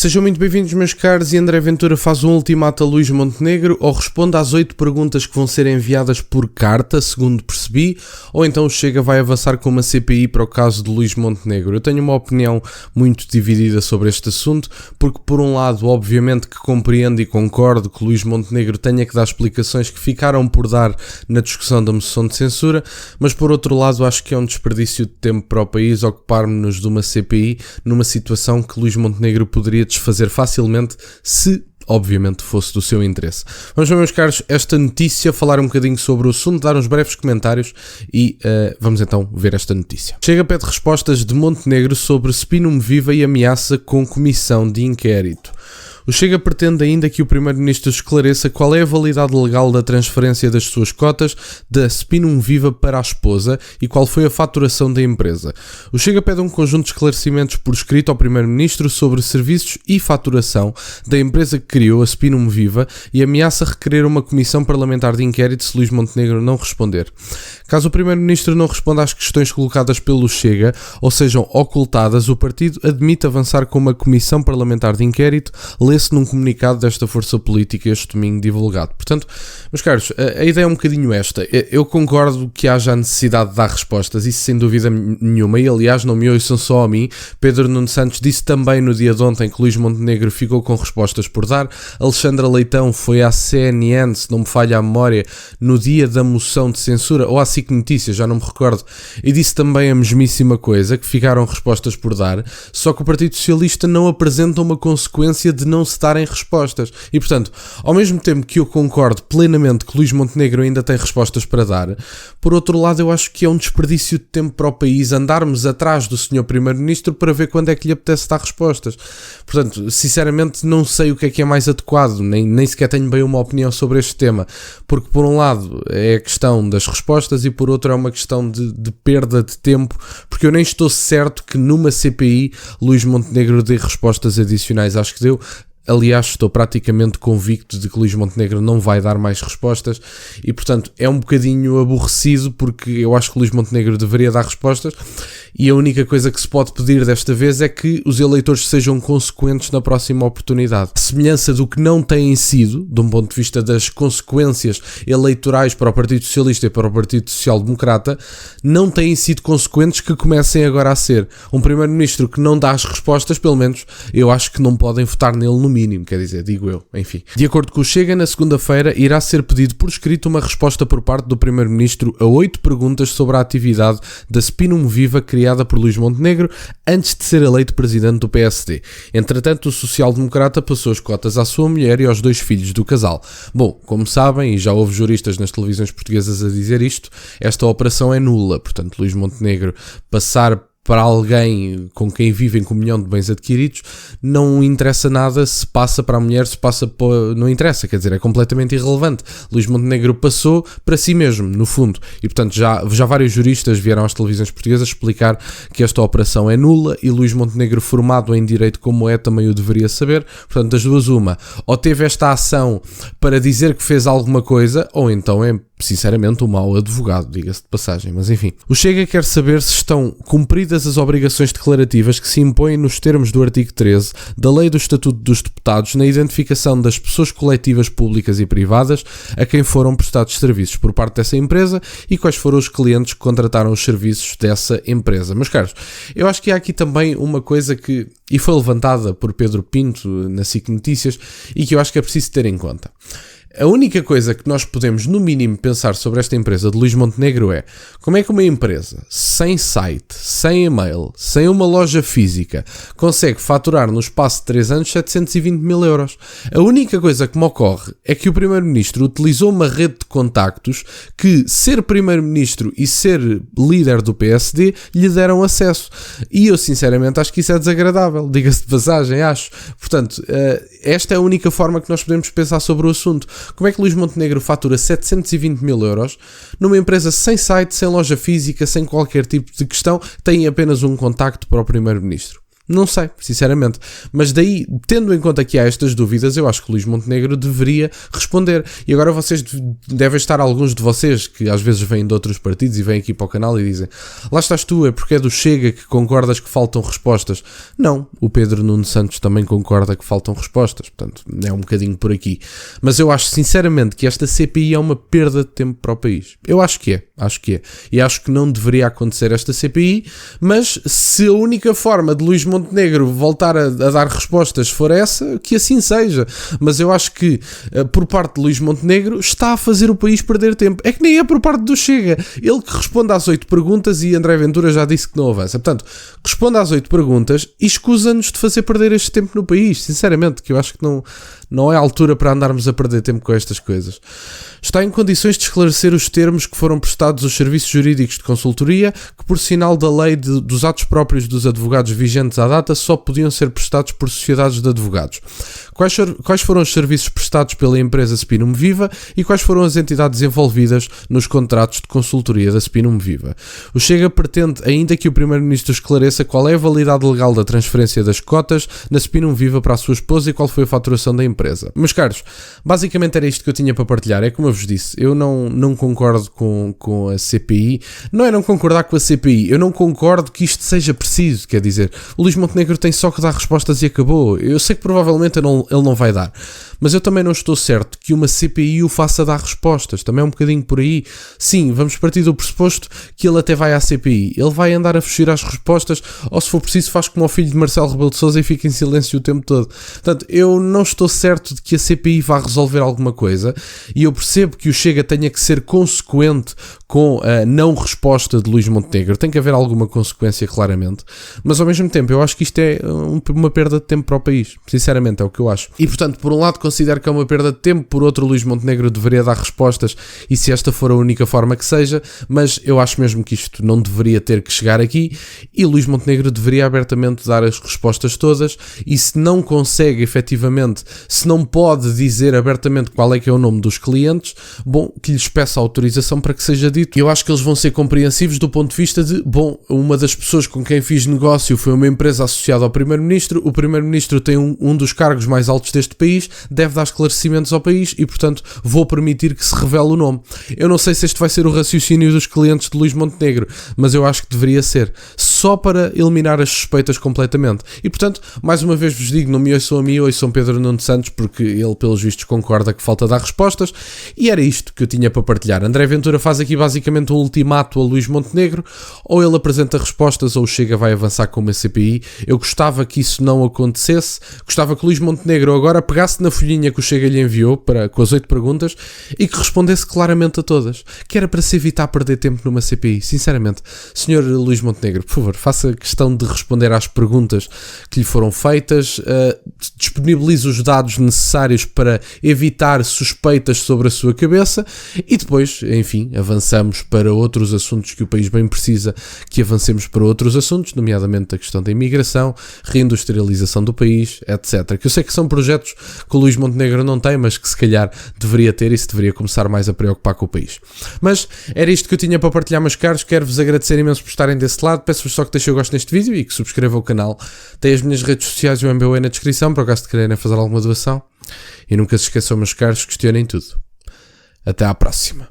Sejam muito bem-vindos, meus caros, e André Ventura faz um ultimato a Luís Montenegro ou responde às 8 perguntas que vão ser enviadas por carta, segundo percebi, ou então o Chega vai avançar com uma CPI para o caso de Luís Montenegro. Eu tenho uma opinião muito dividida sobre este assunto, porque por um lado, obviamente que compreendo e concordo que Luís Montenegro tenha que dar explicações que ficaram por dar na discussão da moção de censura, mas por outro lado acho que é um desperdício de tempo para o país ocupar-nos de uma CPI numa situação que Luís Montenegro poderia desfazer facilmente se, obviamente, fosse do seu interesse. Vamos ver, meus caros, esta notícia, falar um bocadinho sobre o assunto, dar uns breves comentários e vamos então ver esta notícia. Chega, pede respostas de Montenegro sobre Spinum Viva e ameaça com comissão de inquérito. O Chega pretende ainda que o Primeiro-Ministro esclareça qual é a validade legal da transferência das suas cotas da Spinum Viva para a esposa e qual foi a faturação da empresa. O Chega pede um conjunto de esclarecimentos por escrito ao Primeiro-Ministro sobre serviços e faturação da empresa que criou a Spinum Viva e ameaça requerer uma comissão parlamentar de inquérito se Luís Montenegro não responder. Caso o Primeiro-Ministro não responda às questões colocadas pelo Chega ou sejam ocultadas, o partido admite avançar com uma comissão parlamentar de inquérito, lê-se num comunicado desta força política este domingo divulgado. Portanto, meus caros, a ideia é um bocadinho esta. Eu concordo que haja a necessidade de dar respostas, isso sem dúvida nenhuma, e aliás não me ouçam só a mim. Pedro Nuno Santos disse também no dia de ontem que Luís Montenegro ficou com respostas por dar. Alexandra Leitão foi à CNN, se não me falha a memória, no dia da moção de censura, ou à SIC Notícias, já não me recordo, e disse também a mesmíssima coisa, que ficaram respostas por dar, só que o Partido Socialista não apresenta uma consequência de não se darem respostas. E portanto, ao mesmo tempo que eu concordo plenamente que Luís Montenegro ainda tem respostas para dar, por outro lado eu acho que é um desperdício de tempo para o país andarmos atrás do Sr. Primeiro-Ministro para ver quando é que lhe apetece dar respostas. Portanto, sinceramente não sei o que é mais adequado, nem sequer tenho bem uma opinião sobre este tema, porque por um lado é a questão das respostas e por outro é uma questão de perda de tempo, porque eu nem estou certo que numa CPI Luís Montenegro dê respostas adicionais. Acho que deu. Aliás, estou praticamente convicto de que Luís Montenegro não vai dar mais respostas e, portanto, é um bocadinho aborrecido porque eu acho que Luís Montenegro deveria dar respostas e a única coisa que se pode pedir desta vez é que os eleitores sejam consequentes na próxima oportunidade. A semelhança do que não têm sido, de um ponto de vista das consequências eleitorais para o Partido Socialista e para o Partido Social Democrata, não têm sido consequentes que comecem agora a ser. Um Primeiro-Ministro que não dá as respostas, pelo menos, eu acho que não podem votar nele no mínimo, quer dizer, digo eu, enfim. De acordo com o Chega, na segunda-feira irá ser pedido por escrito uma resposta por parte do Primeiro-Ministro a 8 perguntas sobre a atividade da Spinum Viva criada por Luís Montenegro antes de ser eleito presidente do PSD. Entretanto, o social-democrata passou as cotas à sua mulher e aos 2 filhos do casal. Bom, como sabem, e já houve juristas nas televisões portuguesas a dizer isto, esta operação é nula, portanto, Luís Montenegro passar para alguém com quem vive em comunhão de bens adquiridos, não interessa nada se passa para a mulher, se passa para... não interessa, quer dizer, é completamente irrelevante. Luís Montenegro passou para si mesmo, no fundo, e portanto já vários juristas vieram às televisões portuguesas explicar que esta operação é nula e Luís Montenegro, formado em direito como é, também o deveria saber. Portanto, das duas uma, ou teve esta ação para dizer que fez alguma coisa, ou então é sinceramente um mau advogado, diga-se de passagem, mas enfim. O Chega quer saber se estão cumpridas as obrigações declarativas que se impõem nos termos do artigo 13 da Lei do Estatuto dos Deputados na identificação das pessoas coletivas públicas e privadas a quem foram prestados serviços por parte dessa empresa e quais foram os clientes que contrataram os serviços dessa empresa. Meus caros, eu acho que há aqui também uma coisa que, e foi levantada por Pedro Pinto na SIC Notícias, e que eu acho que é preciso ter em conta. A única coisa que nós podemos, no mínimo, pensar sobre esta empresa de Luís Montenegro é como é que uma empresa sem site, sem e-mail, sem uma loja física, consegue faturar no espaço de 3 anos 720 mil euros. A única coisa que me ocorre é que o Primeiro-Ministro utilizou uma rede de contactos que ser Primeiro-Ministro e ser líder do PSD lhe deram acesso. E eu, sinceramente, acho que isso é desagradável, diga-se de passagem, acho. Portanto, esta é a única forma que nós podemos pensar sobre o assunto. Como é que Luís Montenegro fatura 720 mil euros numa empresa sem site, sem loja física, sem qualquer tipo de questão, tem apenas um contacto para o Primeiro-Ministro? Não sei, sinceramente. Mas daí, tendo em conta que há estas dúvidas, eu acho que Luís Montenegro deveria responder. E agora vocês devem estar, alguns de vocês, que às vezes vêm de outros partidos e vêm aqui para o canal e dizem: lá estás tu, é porque é do Chega que concordas que faltam respostas. Não, o Pedro Nuno Santos também concorda que faltam respostas. Portanto, é um bocadinho por aqui. Mas eu acho sinceramente que esta CPI é uma perda de tempo para o país. Eu acho que é. E acho que não deveria acontecer esta CPI, mas se a única forma de Luís Montenegro voltar a dar respostas for essa, que assim seja. Mas eu acho que por parte de Luís Montenegro está a fazer o país perder tempo. É que nem é por parte do Chega. Ele que responde às 8 perguntas e André Ventura já disse que não avança. Portanto, responde às 8 perguntas e escusa-nos de fazer perder este tempo no país. Sinceramente, que eu acho que não é a altura para andarmos a perder tempo com estas coisas. Está em condições de esclarecer os termos que foram prestados aos serviços jurídicos de consultoria, que por sinal da lei dos atos próprios dos advogados vigentes à data só podiam ser prestados por sociedades de advogados. Quais foram os serviços prestados pela empresa Spinum Viva e quais foram as entidades envolvidas nos contratos de consultoria da Spinum Viva? O Chega pretende ainda que o Primeiro-Ministro esclareça qual é a validade legal da transferência das cotas na Spinum Viva para a sua esposa e qual foi a faturação da empresa. Meus caros, basicamente era isto que eu tinha para partilhar. É como eu vos disse, eu não concordo com a CPI. Não é não concordar com a CPI, eu não concordo que isto seja preciso. Quer dizer, o Luís Montenegro tem só que dar respostas e acabou. Eu sei que provavelmente ele não vai dar, mas eu também não estou certo que uma CPI o faça dar respostas. Também é um bocadinho por aí. Sim, vamos partir do pressuposto que ele até vai à CPI. Ele vai andar a fugir às respostas, ou se for preciso faz como o filho de Marcelo Rebelo de Sousa e fica em silêncio o tempo todo. Portanto, eu não estou certo de que a CPI vá resolver alguma coisa, e eu percebo que o Chega tenha que ser consequente com a não resposta de Luís Montenegro. Tem que haver alguma consequência, claramente, mas ao mesmo tempo eu acho que isto é uma perda de tempo para o país. Sinceramente, é o que eu acho. E portanto, por um lado considero que é uma perda de tempo, por outro Luís Montenegro deveria dar respostas, e se esta for a única forma que seja, mas eu acho mesmo que isto não deveria ter que chegar aqui, e Luís Montenegro deveria abertamente dar as respostas todas, e se não consegue efetivamente, se não pode dizer abertamente qual é que é o nome dos clientes, bom, que lhes peça autorização para que seja dito. Eu acho que eles vão ser compreensivos do ponto de vista de, bom, uma das pessoas com quem fiz negócio foi uma empresa associada ao Primeiro-Ministro, o Primeiro-Ministro tem um dos cargos mais altos deste país, deve dar esclarecimentos ao país e, portanto, vou permitir que se revele o nome. Eu não sei se este vai ser o raciocínio dos clientes de Luís Montenegro, mas eu acho que deveria ser, só para eliminar as suspeitas completamente. E, portanto, mais uma vez vos digo, não me ouçam a mim, ouçam Pedro Nuno Santos, porque ele, pelos vistos, concorda que falta dar respostas, e era isto que eu tinha para partilhar. André Ventura faz aqui basicamente um ultimato a Luís Montenegro, ou ele apresenta respostas ou o Chega vai avançar com uma CPI. Eu gostava que isso não acontecesse, gostava que Luís Montenegro agora pegasse na folhinha que o Chega lhe enviou com as 8 perguntas e que respondesse claramente a todas, que era para se evitar perder tempo numa CPI. Sinceramente, Sr. Luís Montenegro, por favor, faça questão de responder às perguntas que lhe foram feitas, disponibilize os dados necessários para evitar suspeitas sobre a sua cabeça e depois, enfim, avançamos para outros assuntos que o país bem precisa que avancemos para outros assuntos, nomeadamente a questão da imigração, reindustrialização do país, etc. Que eu sei que são projetos que o Luís Montenegro não tem, mas que se calhar deveria ter e se deveria começar mais a preocupar com o país. Mas era isto que eu tinha para partilhar, meus caros. Quero-vos agradecer imenso por estarem desse lado. Peço-vos só que deixem o gosto neste vídeo e que subscrevam o canal. Tem as minhas redes sociais e o MBA na descrição, para o caso de quererem fazer alguma doação. E nunca se esqueçam, meus caros, questionem tudo. Até à próxima.